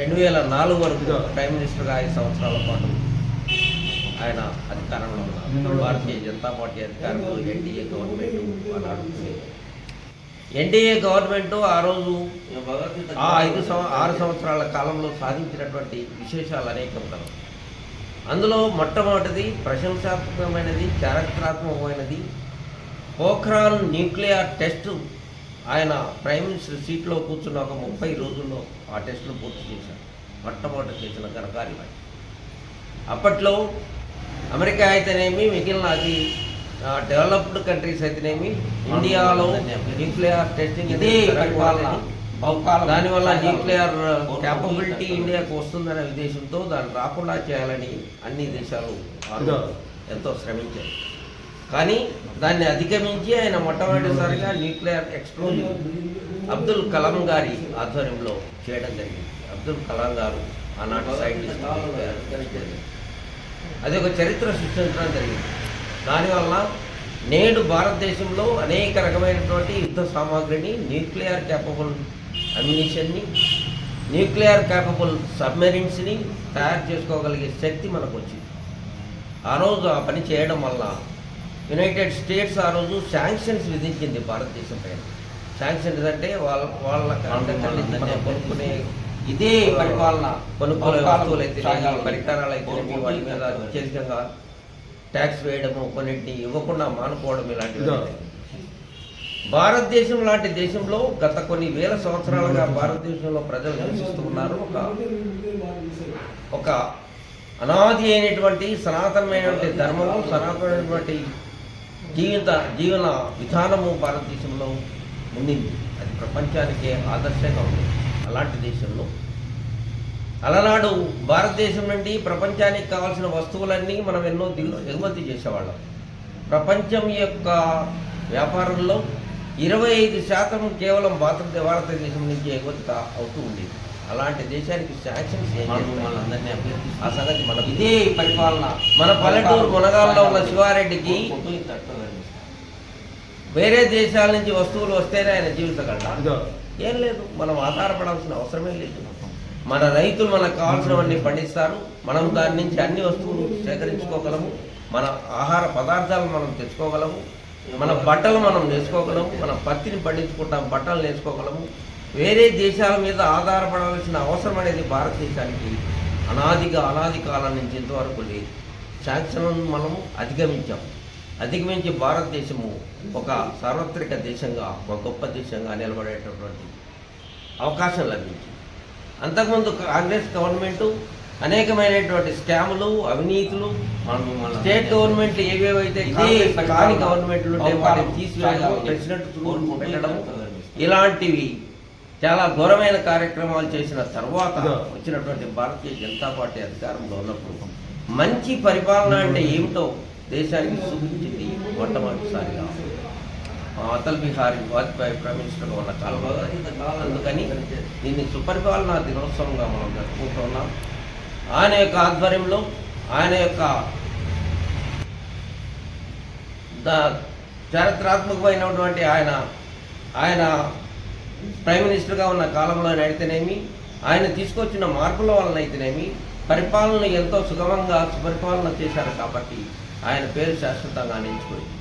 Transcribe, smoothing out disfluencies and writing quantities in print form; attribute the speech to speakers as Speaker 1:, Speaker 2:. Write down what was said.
Speaker 1: 2004 వరకు ప్రైమ్ మినిస్టర్గా 5 సంవత్సరాల పాటు ఆయన అధికారంలో ఉన్నారు. భారతీయ జనతా పార్టీ అధికారంలో ఎన్డీఏ గవర్నమెంట్ అలాంటి ఎన్డీఏ గవర్నమెంట్ ఆ రోజు ఆ 6 సంవత్సరాల కాలంలో సాధించినటువంటి విశేషాలు అనేకం కలవు. అందులో మొట్టమొదటిది ప్రశంసాత్మకమైనది, చారిత్రాత్మకమైనది పోఖ్రాన్ న్యూక్లియర్ టెస్ట్. ఆయన ప్రైమ్ మినిస్టర్ సీట్లో కూర్చున్న ఒక 30 రోజుల్లో ఆ టెస్టులు పూర్తి చేశారు. మొట్టమొదటి చేసిన ఘనకార్యం. అప్పట్లో అమెరికా అయితేనేమి, మిగిలిన అది డెవలప్డ్ కంట్రీస్ అయితేనేమి, ఇండియాలో న్యూక్లియర్ టెస్టింగ్ ఇదే పరిపాలన. దానివల్ల న్యూక్లియర్ క్యాపబిలిటీ ఇండియాకు వస్తుందనే ఉద్దేశంతో దాన్ని రాకుండా చేయాలని అన్ని దేశాలు ఎంతో శ్రమించారు. కానీ దాన్ని అధిగమించి ఆయన మొట్టమొదటిసారిగా న్యూక్లియర్ ఎక్స్ప్లోజన్ అబ్దుల్ కలాం గారి ఆధ్వర్యంలో చేయడం జరిగింది. అబ్దుల్ కలాం గారు ఆనాటి సైంటిస్ట్, అది ఒక చరిత్ర సృష్టించడం జరిగింది. దానివల్ల నేడు భారతదేశంలో అనేక రకమైనటువంటి యుద్ధ సామాగ్రిని, న్యూక్లియర్ క్యాపబుల్ అమ్యునిషన్ని, న్యూక్లియర్ క్యాపబుల్ సబ్మెరీన్స్ని తయారు చేసుకోగలిగే శక్తి మనకు వచ్చింది. ఆ రోజు ఆ పని చేయడం వల్ల యునైటెడ్ స్టేట్స్ ఆ రోజు శాంక్షన్స్ విధించింది భారతదేశం పైన. శాంక్షన్స్ అంటే వాళ్ళ కొనుక్కునే ఇదే పరిపాలన, కొనుగోలు వస్తువులు అయితే, పరికరాలు అయితే వాటి మీద అత్యధికంగా ట్యాక్స్ వేయడము, కొన్నింటిని ఇవ్వకుండా మానుకోవడం ఇలాంటివి. భారతదేశం లాంటి దేశంలో గత కొన్ని వేల సంవత్సరాలుగా భారతదేశంలో ప్రజలు నివసిస్తూ ఉన్నారు. ఒక అనాది అయినటువంటి సనాతనమైనటువంటి ధర్మము, సనాతనమైనటువంటి జీవన విధానము భారతదేశంలో ఉండింది. అది ప్రపంచానికే ఆదర్శంగా ఉంది. అలాంటి దేశంలో అలనాడు భారతదేశం నుండి ప్రపంచానికి కావాల్సిన వస్తువులన్నీ మనం ఎన్నో ఎగుమతి చేసేవాళ్ళం. ప్రపంచం యొక్క వ్యాపారంలో 25% కేవలం భారతదేశం నుంచి ఎగుమతి అవుతూ ఉండేది. అలాంటి దేశానికి శాంక్షన్స్ అందరినీ అభ్యర్థి ఆ సంగతి మన ఇదే పరిపాలన. మన పల్లెటూరు మునగాల్లో ఉన్న శివారెడ్డికి వేరే దేశాల నుంచి వస్తువులు వస్తేనే ఆయన జీవితగల ఏం లేదు. మనం ఆధారపడాల్సిన అవసరమే లేదు. మన రైతులు మనకు కావాల్సినవన్నీ పండిస్తారు. మనం దాని నుంచి అన్ని వస్తువులు సేకరించుకోగలము. మన ఆహార పదార్థాలు మనం తెచ్చుకోగలము. మన బట్టలు మనం నేర్చుకోగలము. మన పత్తిని పండించుకుంటాం, బట్టలు నేర్చుకోగలము. వేరే దేశాల మీద ఆధారపడాల్సిన అవసరం అనేది భారతదేశానికి అనాది కాలం నుంచి ఇంతవరకు లేదు. శాంక్షన్లను మనము అధిగమించి భారతదేశము ఒక సార్వత్రిక దేశంగా, ఒక గొప్ప దేశంగా నిలబడేటటువంటి అవకాశం లభించింది. అంతకుముందు కాంగ్రెస్ గవర్నమెంటు అనేకమైనటువంటి స్కాములు, అవినీతులు, స్టేట్ గవర్నమెంట్లు ఏవేవైతే కాని గవర్నమెంట్లు వాటిని తీసివేయడం, ప్రెసిడెంట్ పెట్టడం, ఇలాంటివి చాలా ఘోరమైన కార్యక్రమాలు చేసిన తర్వాత వచ్చినటువంటి భారతీయ జనతా పార్టీ అధికారంలో ఉన్నప్పుడు మంచి పరిపాలన అంటే ఏమిటో దేశానికి చూపించింది మొట్టమొదటిసారిగా అటల్ బిహారీ వాజ్పేయి ప్రైమ్ మినిస్టర్గా ఉన్న కాలంలో. అందుకని దీన్ని సుపరిపాలనా దినోత్సవంగా మనం జరుపుకుంటున్నాం. ఆయన యొక్క ఆధ్వర్యంలో, ఆయన యొక్క చారిత్రాత్మకమైనటువంటి ఆయన ప్రైమ్ మినిస్టర్గా ఉన్న కాలంలో అయితేనేమి, ఆయన తీసుకొచ్చిన మార్పుల వలన అయితేనేమి పరిపాలన ఎంతో సుగమంగా సుపరిపాలన చేశారు. కాబట్టి ఆయన పేరు శాశ్వతంగా నిలిచిపోయింది.